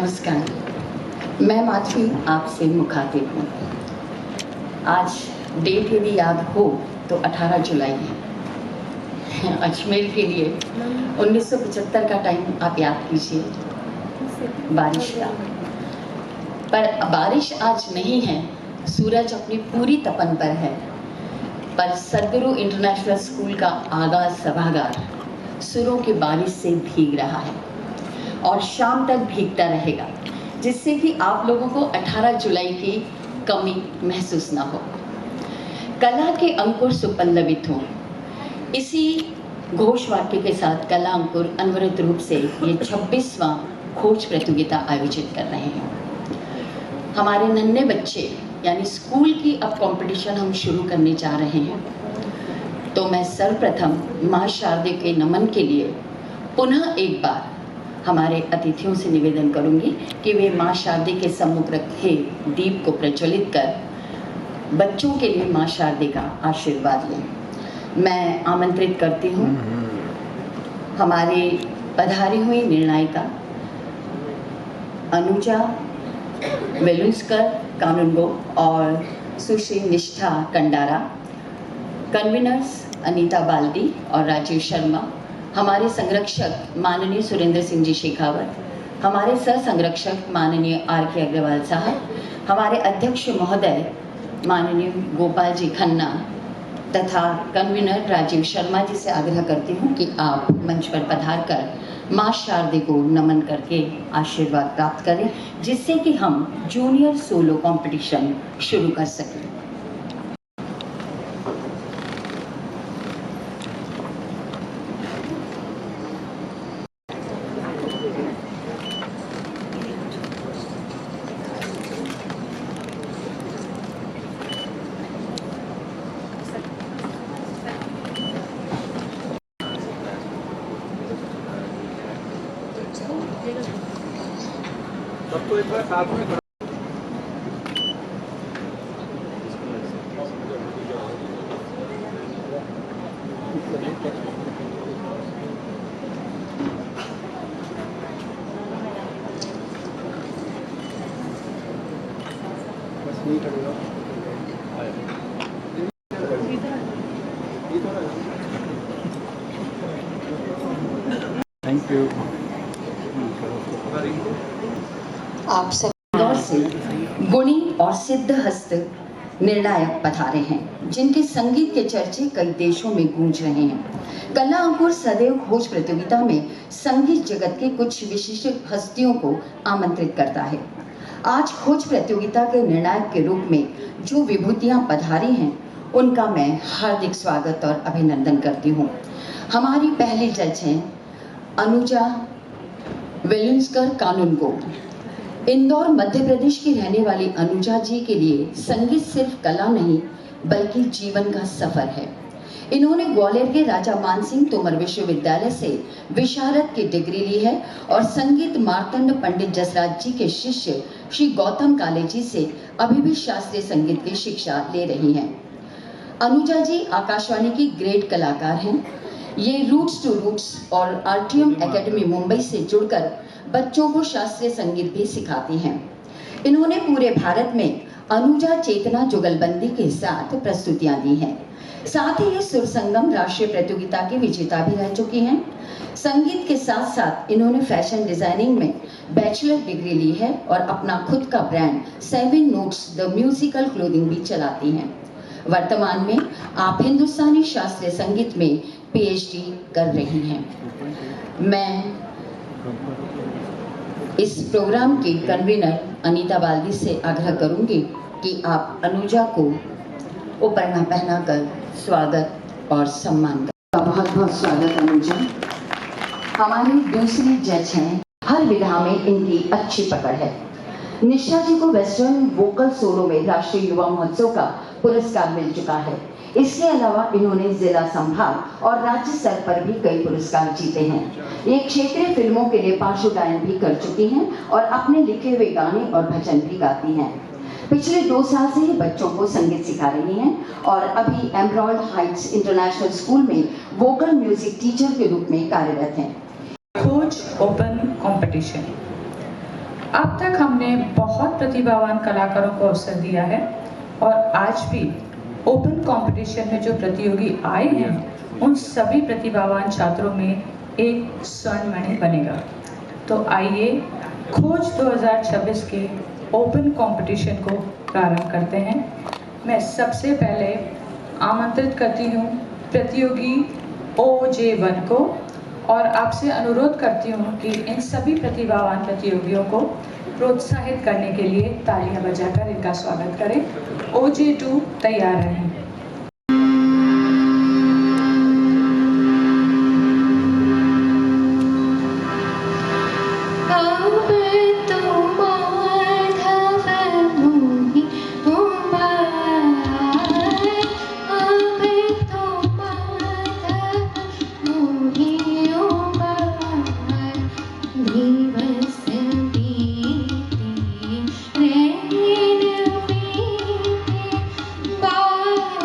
नमस्कार, मैं माधवी आपसे मुखातिब हूँ। आज डेट यदि याद हो तो 18 जुलाई है। अजमेर के लिए 1975 का टाइम आप याद कीजिए, बारिश का। पर बारिश आज नहीं है, सूरज अपनी पूरी तपन पर है। पर सदगुरु इंटरनेशनल स्कूल का आगाज सभागार सुरों की बारिश से भीग रहा है और शाम तक भीगता रहेगा, जिससे कि आप लोगों को 18 जुलाई की कमी महसूस ना हो। कला के अंकुर सुपल्लवित हों, इसी घोष वाक्य के साथ कला अंकुर अनवरत रूप से ये 26वां खोज प्रतियोगिता आयोजित कर रहे हैं। हमारे नन्हे बच्चे यानी स्कूल की अब कंपटीशन हम शुरू करने जा रहे हैं, तो मैं सर्वप्रथम माँ शारदे के नमन के लिए पुनः एक बार हमारे अतिथियों से निवेदन करूंगी कि वे माँ शारदे के सम्मुख रखे दीप को प्रज्वलित कर बच्चों के लिए माँ शारदे का आशीर्वाद लें। मैं आमंत्रित करती हूँ हमारे पधारी हुई निर्णायिका अनुजा वेलुस्कर कानूनगो और सुश्री निष्ठा कंडारा, कन्वीनर्स अनीता बाल्दी और राजीव शर्मा, हमारे संरक्षक माननीय सुरेंद्र सिंह जी शेखावत, हमारे सह संरक्षक माननीय आर.के. अग्रवाल साहब, हमारे अध्यक्ष महोदय माननीय गोपाल जी खन्ना तथा कन्वीनर राजीव शर्मा जी से आग्रह करती हूँ कि आप मंच पर पधार कर माँ शारदे को नमन करके आशीर्वाद प्राप्त करें, जिससे कि हम जूनियर सोलो कंपटीशन शुरू कर सकें। सबको एक बार साथ में बस नहीं करेगा। Thank you. आप सब इंदौर से गुणी और सिद्ध हस्त निर्णायक पधारे हैं, जिनके संगीत के चर्चे कई देशों में गूंज रहे हैं। कला अंकुर सदैव खोज प्रतियोगिता में संगीत जगत के कुछ विशिष्ट हस्तियों को आमंत्रित करता है। आज खोज प्रतियोगिता के निर्णायक के रूप में जो विभूतियां पधारी हैं, उनका मैं हार्दिक स्वागत और अभिनंदन करती हूँ। हमारी पहली जज हैं अनुजा वेलुस्कर कानूनगो। इंदौर मध्य प्रदेश की रहने वाली अनुजा जी के लिए संगीत सिर्फ कला नहीं बल्कि जीवन का सफर है। इन्होंने ग्वालियर के राजा मानसिंह तोमर विश्वविद्यालय से विशारद की डिग्री ली है और संगीत मार्तंड पंडित जसराज जी के शिष्य श्री गौतम काले जी से अभी भी शास्त्रीय संगीत की शिक्षा ले रही हैं। अनुजा जी आकाशवाणी की ग्रेट कलाकार हैं। ये रूट्स टू रूट्स और आरटीएम एकेडमी मुंबई से जुड़कर बच्चों को शास्त्रीय संगीत भी सिखाती हैं। इन्होंने पूरे भारत में अनुजा चेतना जुगलबंदी के साथ प्रस्तुतियां दी हैं। साथ ही ये सुर संगम राष्ट्रीय प्रतियोगिता की विजेता भी रह चुकी हैं। संगीत के साथ साथ इन्होंने फैशन डिजाइनिंग में बैचलर डिग्री ली है और अपना खुद का brand 7 notes the musical clothing भी चलाती हैं। वर्तमान में आप हिंदुस्तानी शास्त्रीय संगीत में पीएचडी कर रही हैं। मैं इस प्रोग्राम की कन्वीनर अनीता बाल्दी से आग्रह करूंगी कि आप अनुजा को उपरना पहनाकर स्वागत और सम्मान करें। बहुत बहुत स्वागत अनुजा। हमारी दूसरी जज हैं, हर विधा में इनकी अच्छी पकड़ है। निष्ठा जी को वेस्टर्न वोकल सोलो में राष्ट्रीय युवा महोत्सव का पुरस्कार मिल चुका है। इसके अलावा इन्होंने जिला संभाग और राज्य स्तर पर भी कई पुरस्कार जीते हैं। ये क्षेत्रीय फिल्मों के लिए पार्श्व गायन भी कर चुकी हैं और अपने लिखे हुए गाने और भजन भी गाती हैं। पिछले 2 साल से ही बच्चों को संगीत सिखा रही हैं और अभी एमराल्ड हाइट्स इंटरनेशनल स्कूल में वोकल म्यूजिक टीचर के रूप में कार्यरत हैं। खोज ओपन कंपटीशन अब तक हमने बहुत प्रतिभावान कलाकारों को अवसर दिया है और आज भी ओपन कंपटीशन में जो प्रतियोगी आए हैं उन सभी प्रतिभावान छात्रों में एक स्वर्णमणि बनेगा। तो आइए खोज 2026 के ओपन कंपटीशन को प्रारंभ करते हैं। मैं सबसे पहले आमंत्रित करती हूँ प्रतियोगी OJ1 को और आपसे अनुरोध करती हूँ कि इन सभी प्रतिभावान प्रतियोगियों को प्रोत्साहित करने के लिए तालियां बजाकर इनका स्वागत करें। OJ2 तैयार रहें। Bye.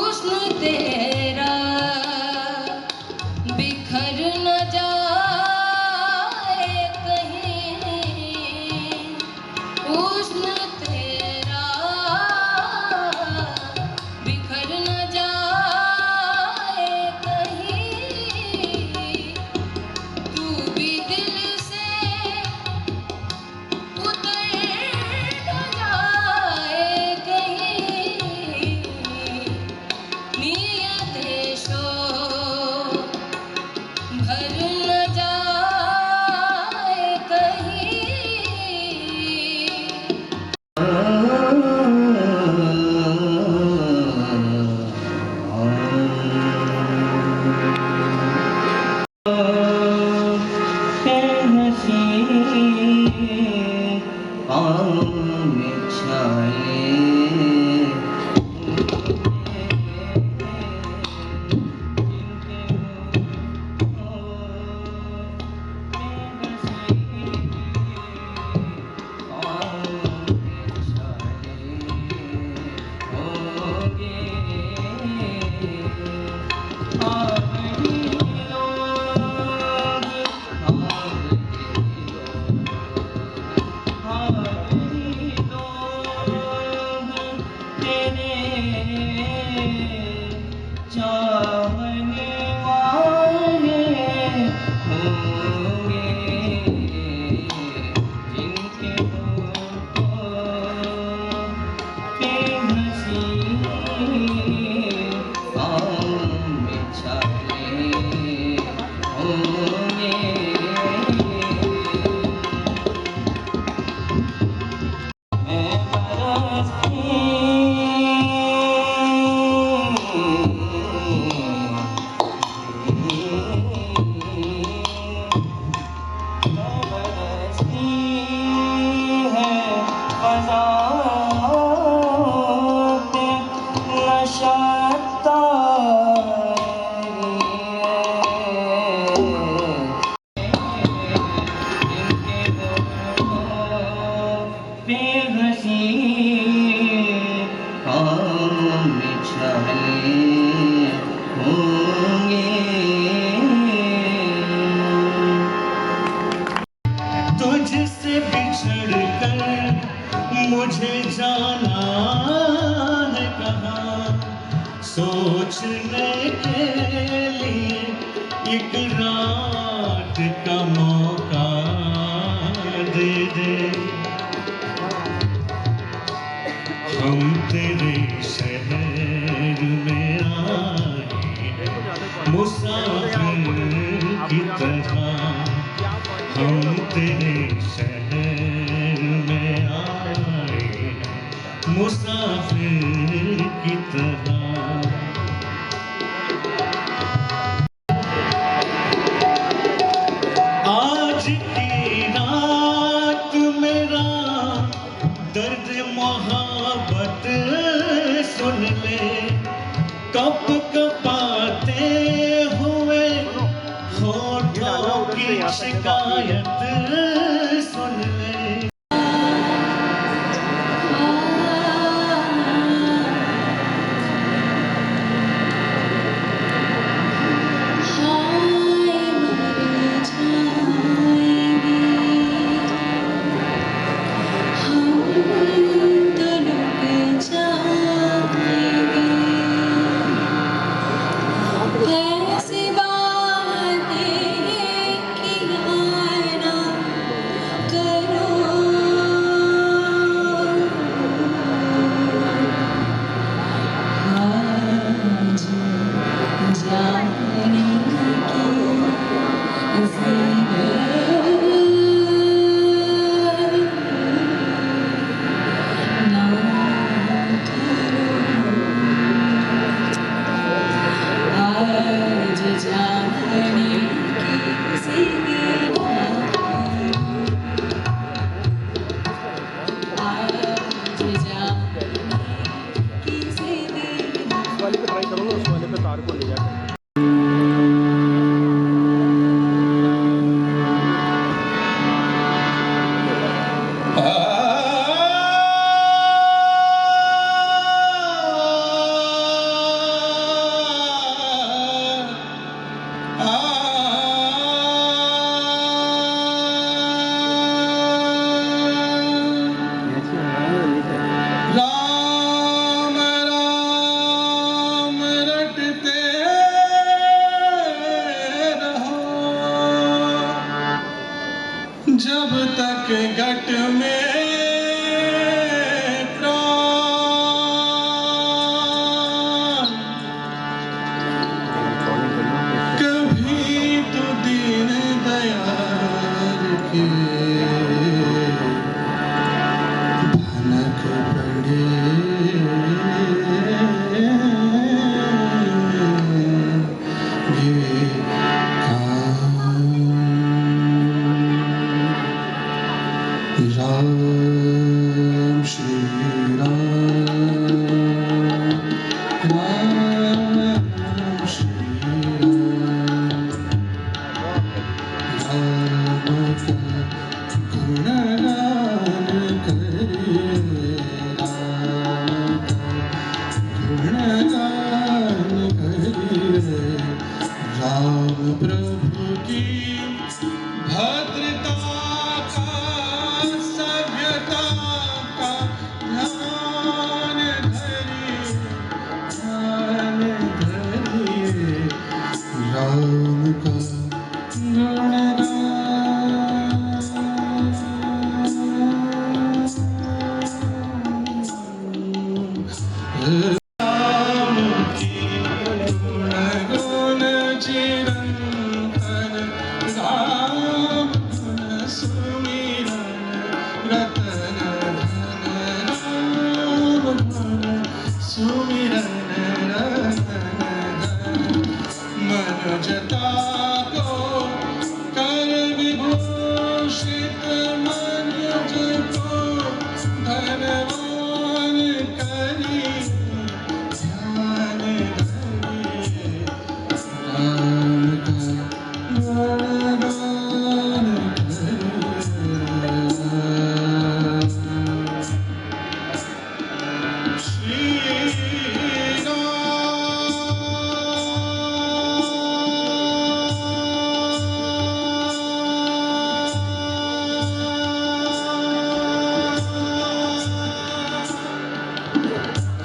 हुस्न तेरा बिखर न जाए कहीं, हुस्न तेरा बिखर न जाए कहीं, तू भी दिल से उतर न जाए कहीं, नियत शो भर न जाए कहीं। चाहने वाले होंगे जिनके होठों पे हंसी आँखों में छाले होंगे। मैं बरसती तुझसे बिछड़ कर मुझे जाना है कहाँ, सोचने के लिए एक रात का मौका दे दे। हम तेरे शहर में आए मुसाफिर की तरह, हम तेरे शहर में आए मुसाफिर की तरह। आज की रात मेरा दर्द मोहब्बत सुन ले, कप कपाते हुए होठों की शिकायत सुन ले। वाले पे ट्राई करूँगा, उस वाले पे तार को ले जाकर। सजता को कर विभूषित मनज को धनवान करी ध्यान धरिए गणगान करिए।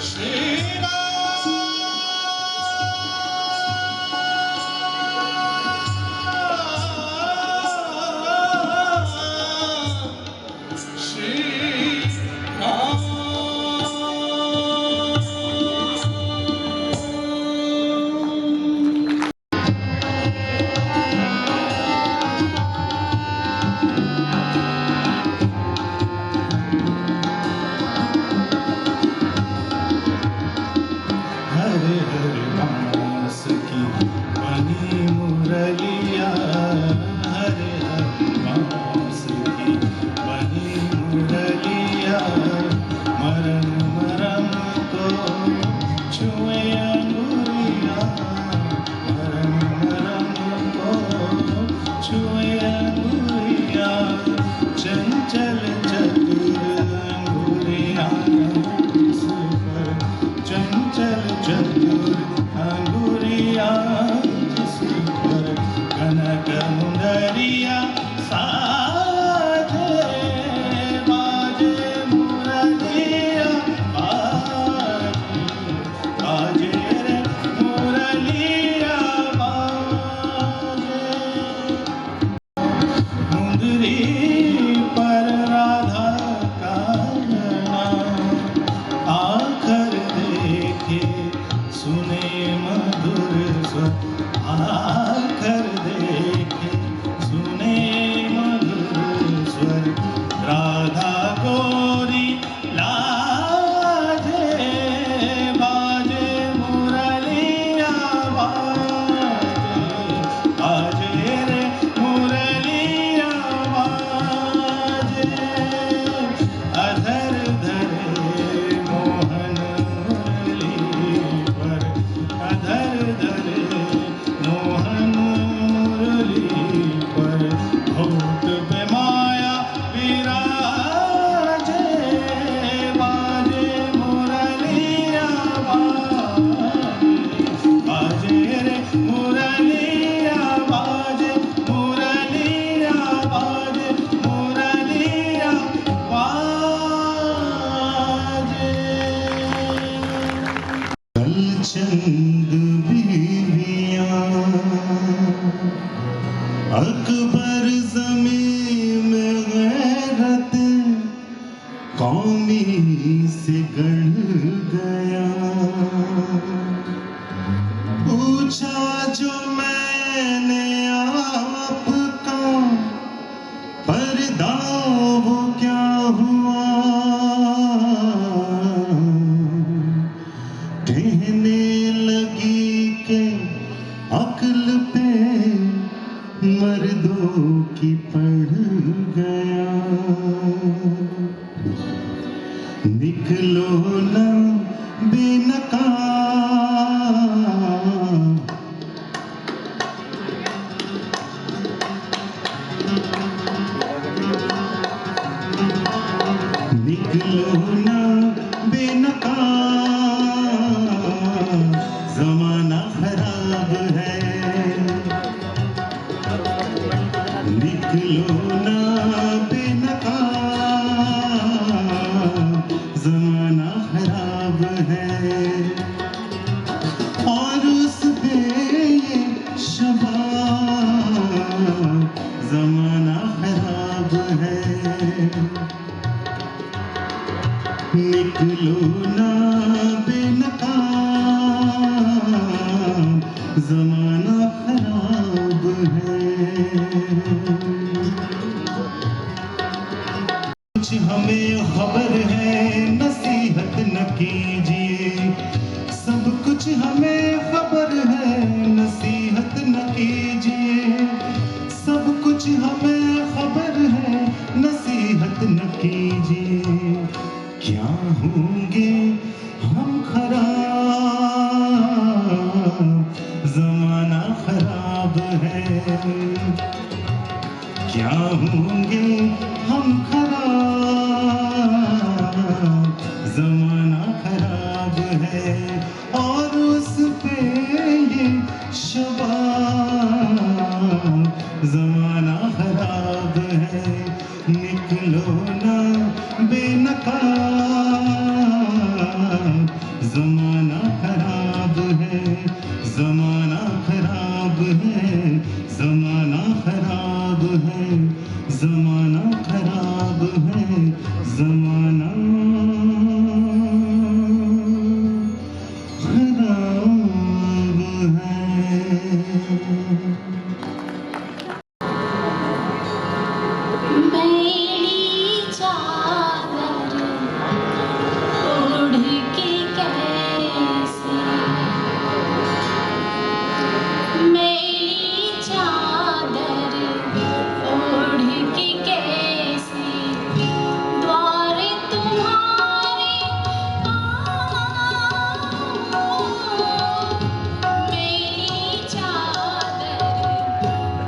श्री हरे हरे बांस की बनी मुरलिया हरे हरे बांस की बनी मुरलिया मरम मरम को छुए अंगुरिया मरम मरम को छुए अंगुरिया चंचल चतुर अंगुरिया इस पर चंचल चतुर अंगुरिया जिस पर कनक मुंदरिया साजे बाजे मुरलिया बाजे रे मुरलिया बाजे मुंदरी पर राधा का नाम आखर देखे सुने मधुर स्वर आखर देखे सुने मधुर स्वर राधा गोरी लाजे बाजे मुरलिया बाजे रे मुरलिया बाजे अधर धरे मोहन मुरली पर अधर धरे मोहन मुरली पर होठ पे माया विराजे बाजे मुरलिया बाजे रे मुरलिया बाजे मुरलिया बाजे मुरलिया बाजे। कलचंद बीवियां अकबर ज़मीं में गैरत कौमी से गढ़ गया पूछा जो मैंने आपका पर्दा वो क्या हुआ कहने लगी के अक्ल पे मर्दों की पड़ गया निकलो ना बेनकाब निकलो ना बेनकाब जमाना खराब है निकलो ना बेनकाब जमाना खराब है और उस पे ये शबाब जमाना खराब है निकलो ना बेनकाब जमाना खराब है कुछ हमें खबर है नसीहत न कीजिए सब कुछ हमें खबर है नसीहत न क्या होंगे हम खराब, जमाना खराब है और उस पे ये शबाब, जमाना खराब है, निकलो ना बेनकाब, जमाना खराब है, जमाना खराब है, जमाना खराब है, जमाना खराब है, जमाना खराब है। मेरी चादर ओढ़ के कैसे, मेरी चादर ओढ़ के कैसे द्वार तुम्हारे आऊं, मेरी चादर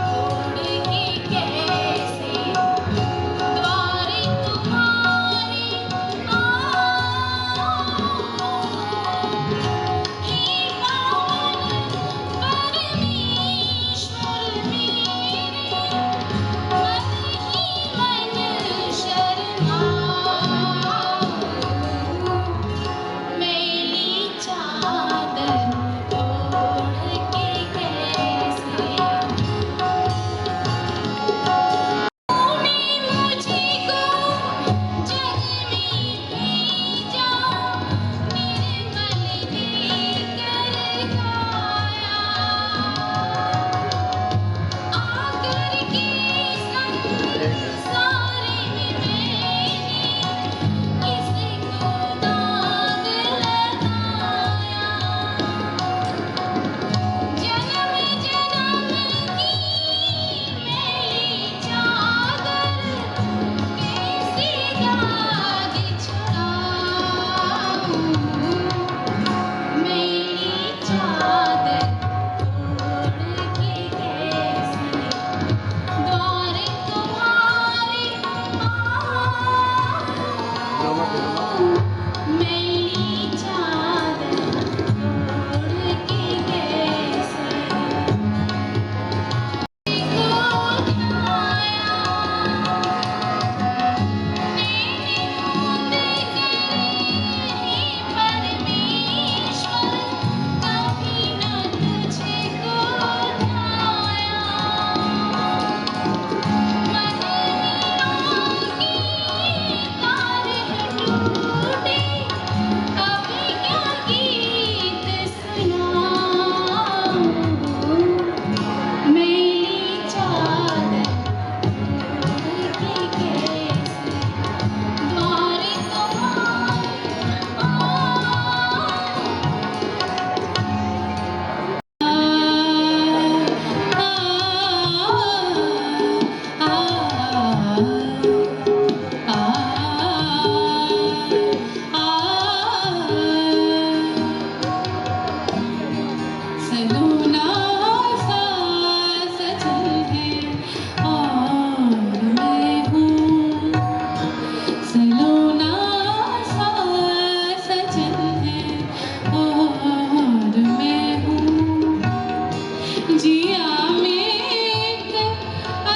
ओढ़ के कैसे द्वार तुम्हारे हे पावन परमेश्वर मेरे, मन ही मन शर्माऊं, मेरी चादर ओढ़ के कैसे तूने मुझको जग में भेजा, निर्मल देकर गाया, आकर के संसार में मैंने किसको दाग लगाया, जन्म जन्म की मेरी चादर कैसे दाग छुड़ाऊं, मेरी चादर ओढ़ के कैसे द्वार तुम्हारे आऊं, मेरी चादर ओढ़ के कैसे को उठाया, मैंने बूंद करे परमेश्वर, कभी न तुझको उठाया, मन की तार टूटे, अब क्या गीत सुनाऊं, मेरी चादर ओढ़ के कैसे द्वार तुम्हारे सलोना सा सजल है और मैं हूँ, सलोना सा सजल है और मैं हूँ, जिया में एक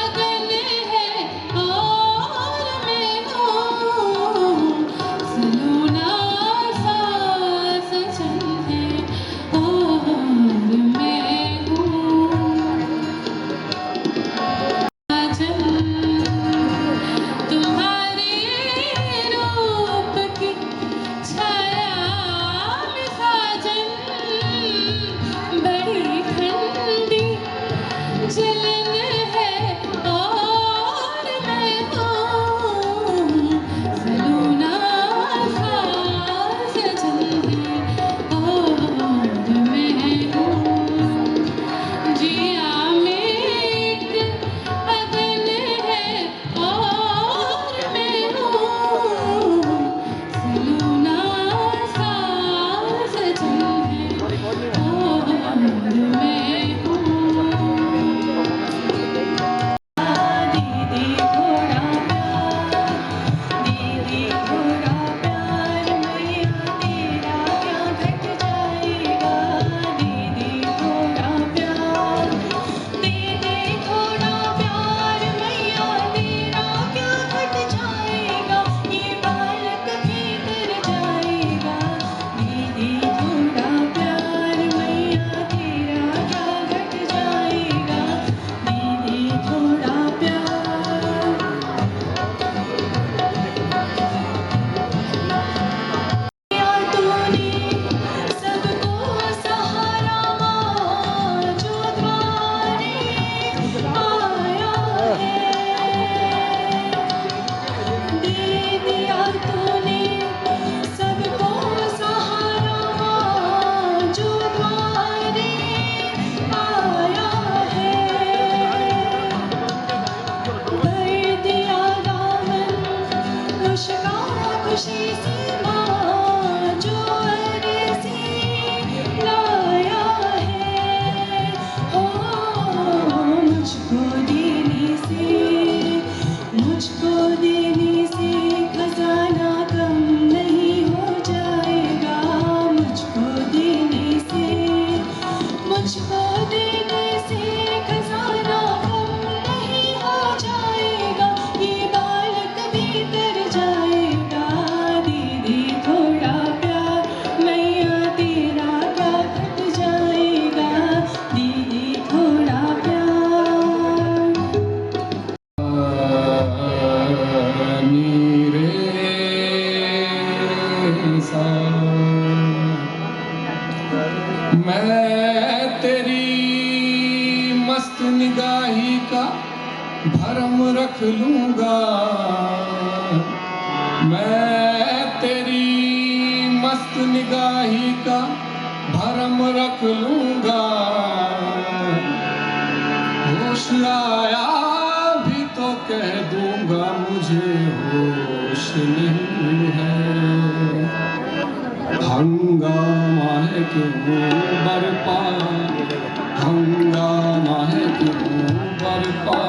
अगन है और मैं हूँ, सलोना सा सजल है और मैं मैं तेरी मस्त निगाही का भरम रख लूंगा, मैं तेरी मस्त निगाही का भरम रख लूंगा। होश आया भी तो कह दूंगा मुझे होश नहीं है। हंगामा है क्यों बरपा, हंगामा है क्यों बरपा,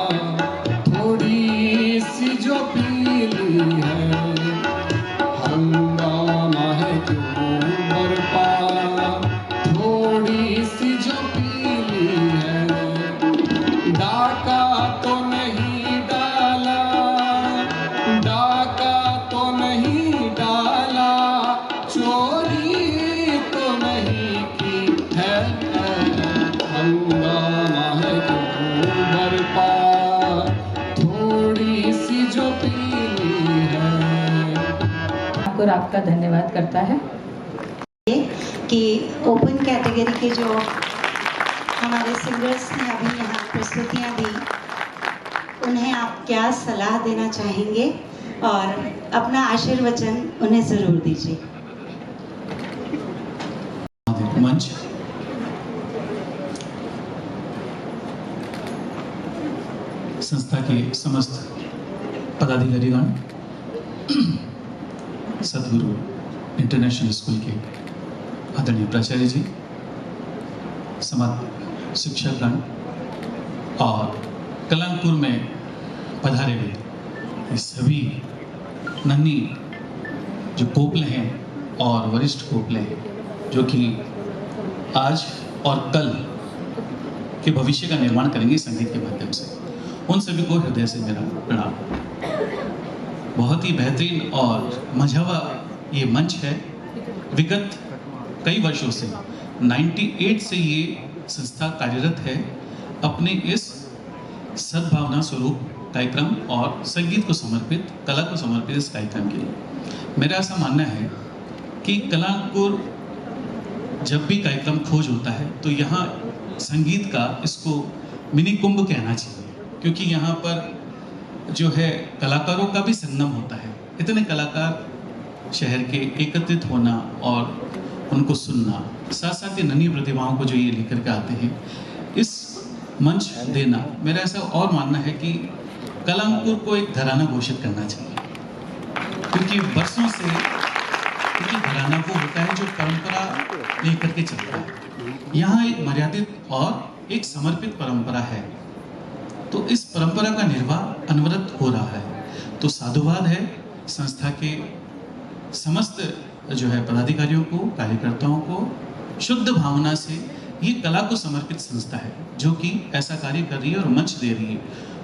थोड़ी सी जो पीली है। हंगामा है क्यों बरपा, थोड़ी सी जो पीली है। डाका तो नहीं डाला, डाका तो नहीं डाला, चोरी तो नहीं की है। हंगामा है क्यों बरपा, थोड़ी सी जो पीली है। और आपका धन्यवाद करता है कि ओपन कैटेगरी के जो हमारे सिंगर्स ने अभी यहाँ प्रस्तुतियाँ दी, उन्हें आप क्या सलाह देना चाहेंगे और अपना आशीर्वचन उन्हें ज़रूर दीजिए। मंच संस्था के समस्त पदाधिकारीगण, सदगुरु इंटरनेशनल स्कूल के आदरणीय प्राचार्य जी, समाज शिक्षकगण और कलंकपुर में पधारे हुए ये सभी नन्ही जो कोपले हैं और वरिष्ठ कोपले हैं, जो कि आज और कल के भविष्य का निर्माण करेंगे संगीत के माध्यम से, उन सभी को हृदय से मेरा प्रणाम। बहुत ही बेहतरीन और मझावा ये मंच है। विगत कई वर्षों से 98 से ये संस्था कार्यरत है अपने इस सद्भावना स्वरूप कार्यक्रम और संगीत को समर्पित, कला को समर्पित इस कार्यक्रम के लिए। मेरा ऐसा मानना है कि कलाकुर जब भी कार्यक्रम खोज होता है तो यहाँ संगीत का इसको मिनी कुंभ कहना चाहिए, क्योंकि यहाँ पर जो है कलाकारों का भी संगम होता है। इतने कलाकार शहर के एकत्रित होना और उनको सुनना, साथ साथ ये नन्ही प्रतिभाओं को जो ये लेकर के आते हैं, इस मंच देना, मेरा ऐसा और मानना है कि कलाकुर को एक घराना घोषित करना चाहिए, क्योंकि वर्षों से, क्योंकि घराना वो होता है जो परंपरा लेकर के चलता है। यहाँ एक मर्यादित और एक समर्पित परंपरा है, तो इस परंपरा का निर्वाह अनवरत हो रहा है। तो साधुवाद है संस्था के समस्त जो है पदाधिकारियों को, कार्यकर्ताओं को, शुद्ध भावना से ये कला को समर्पित संस्था है जो कि ऐसा कार्य कर रही है और मंच दे रही है।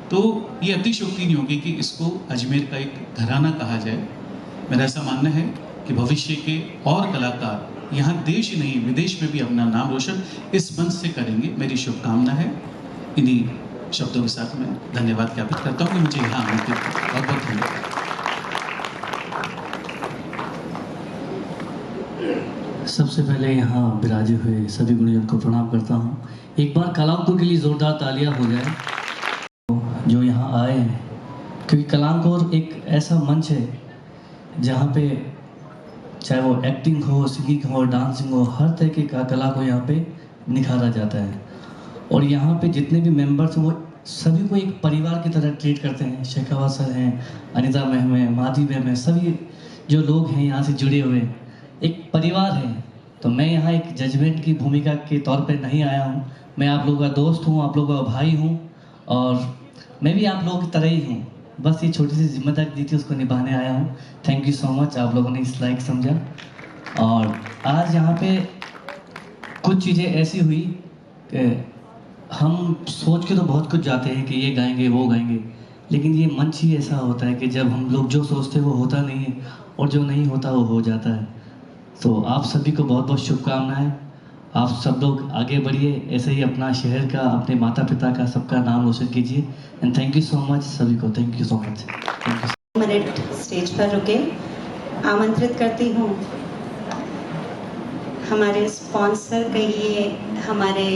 तो ये अतिशयोक्ति नहीं होगी कि इसको अजमेर का एक घराना कहा जाए। मेरा ऐसा मानना है कि भविष्य के और कलाकार यहाँ देश ही नहीं विदेश में भी अपना नाम रोशन इस मंच से करेंगे, मेरी शुभकामना है। इन्हीं शब्दों के साथ मैं धन्यवाद ज्ञापित करता हूँ कि मुझे यहाँ आमंत्रित किया। बहुत बहुत धन्यवाद। सबसे पहले यहाँ विराजे हुए सभी गुणीजन को प्रणाम करता हूँ। एक बार कलाकुर के लिए जोरदार तालियां हो जाए जो यहाँ आए हैं, क्योंकि कलाकुर एक ऐसा मंच है जहाँ पे चाहे वो एक्टिंग हो, सिंगिंग हो, डांसिंग हो, हर तरीके का कला को यहाँ पे निखारा जाता है। और यहाँ पे जितने भी मेंबर्स हैं वो सभी को एक परिवार की तरह ट्रीट करते हैं। शेखावत सर हैं, अनिता मैम है, माधी मैम है, सभी जो लोग हैं यहाँ से जुड़े हुए एक परिवार है। तो मैं यहाँ एक जजमेंट की भूमिका के तौर पे नहीं आया हूँ। मैं आप लोगों का दोस्त हूँ, आप लोगों का भाई हूँ और मैं भी आप लोगों की तरह ही हूँ। बस ये छोटी सी जिम्मेदारी दी थी, उसको निभाने आया हूँ। थैंक यू सो मच, आप लोगों ने इस लायक समझा। और आज यहाँ पे कुछ चीज़ें ऐसी हुई कि हम सोच के तो बहुत कुछ जाते हैं कि ये गाएंगे वो गाएंगे, लेकिन ये मंच ही ऐसा होता है कि जब हम लोग जो सोचते हैं वो होता नहीं है और जो नहीं होता वो हो जाता है। तो आप सभी को बहुत बहुत शुभकामनाएं। आप सब लोग आगे बढ़िए, ऐसे ही अपना शहर का, अपने माता पिता का, सबका नाम रोशन कीजिए। And thank you so much सभी को, thank you so much. Thank you. Minute stage पर रुके, आमंत्रित करती हूँ हमारे स्पॉन्सर कहिए, हमारे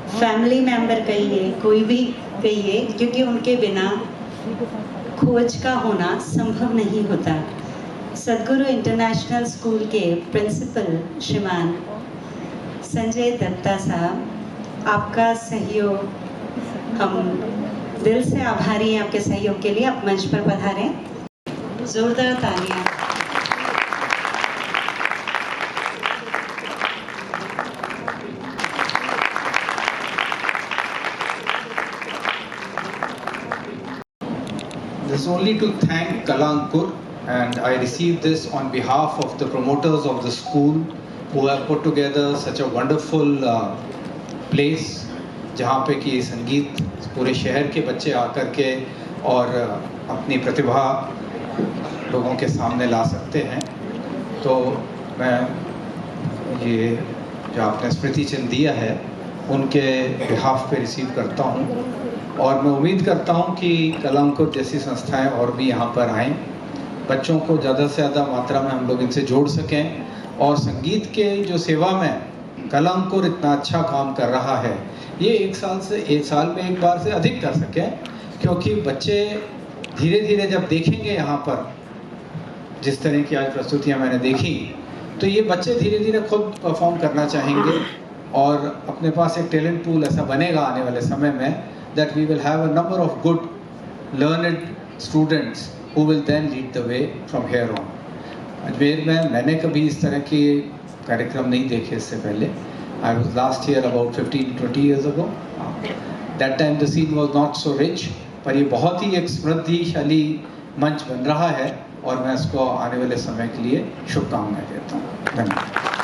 फैमिली मेंबर कहिए, कोई भी कहिए, क्योंकि उनके बिना खोज का होना संभव नहीं होता। सद्गुरु इंटरनेशनल स्कूल के प्रिंसिपल श्रीमान संजय दत्ता साहब, आपका सहयोग, हम दिल से आभारी हैं आपके सहयोग के लिए। आप मंच पर पधारें, जोरदार तालियां। This is only to thank Kala Ankur, and I received this on behalf of the promoters of the school who have put together such a wonderful place जहाँ पे कि संगीत पूरे शहर के बच्चे आकर के और अपनी प्रतिभा लोगों के सामने ला सकते हैं। तो मैं ये जो आपने स्मृति चिन्ह दिया है उनके बिहाफ पे रिसीव करता हूँ, और मैं उम्मीद करता हूँ कि कला अंकुर जैसी संस्थाएं और भी यहाँ पर आएँ, बच्चों को ज़्यादा से ज़्यादा मात्रा में हम लोग इनसे जोड़ सकें, और संगीत के जो सेवा में कला अंकुर इतना अच्छा काम कर रहा है ये एक साल में एक बार से अधिक कर सकें, क्योंकि बच्चे धीरे धीरे जब देखेंगे यहाँ पर जिस तरह की आज प्रस्तुतियाँ मैंने देखी, तो ये बच्चे धीरे धीरे खुद परफॉर्म करना चाहेंगे और अपने पास एक टैलेंट पूल ऐसा बनेगा आने वाले समय में, that we will have a number of good learned students who will then lead the way from here on. Ajmer में मैंने कभी इस तरह के कार्यक्रम नहीं देखे इससे पहले। I was last here about 15-20 years ago. That time the scene was not so rich, पर ये बहुत ही एक समृद्धिशाली मंच बन रहा है और मैं इसको आने वाले समय के लिए शुभकामनाएं देता हूँ। धन्यवाद।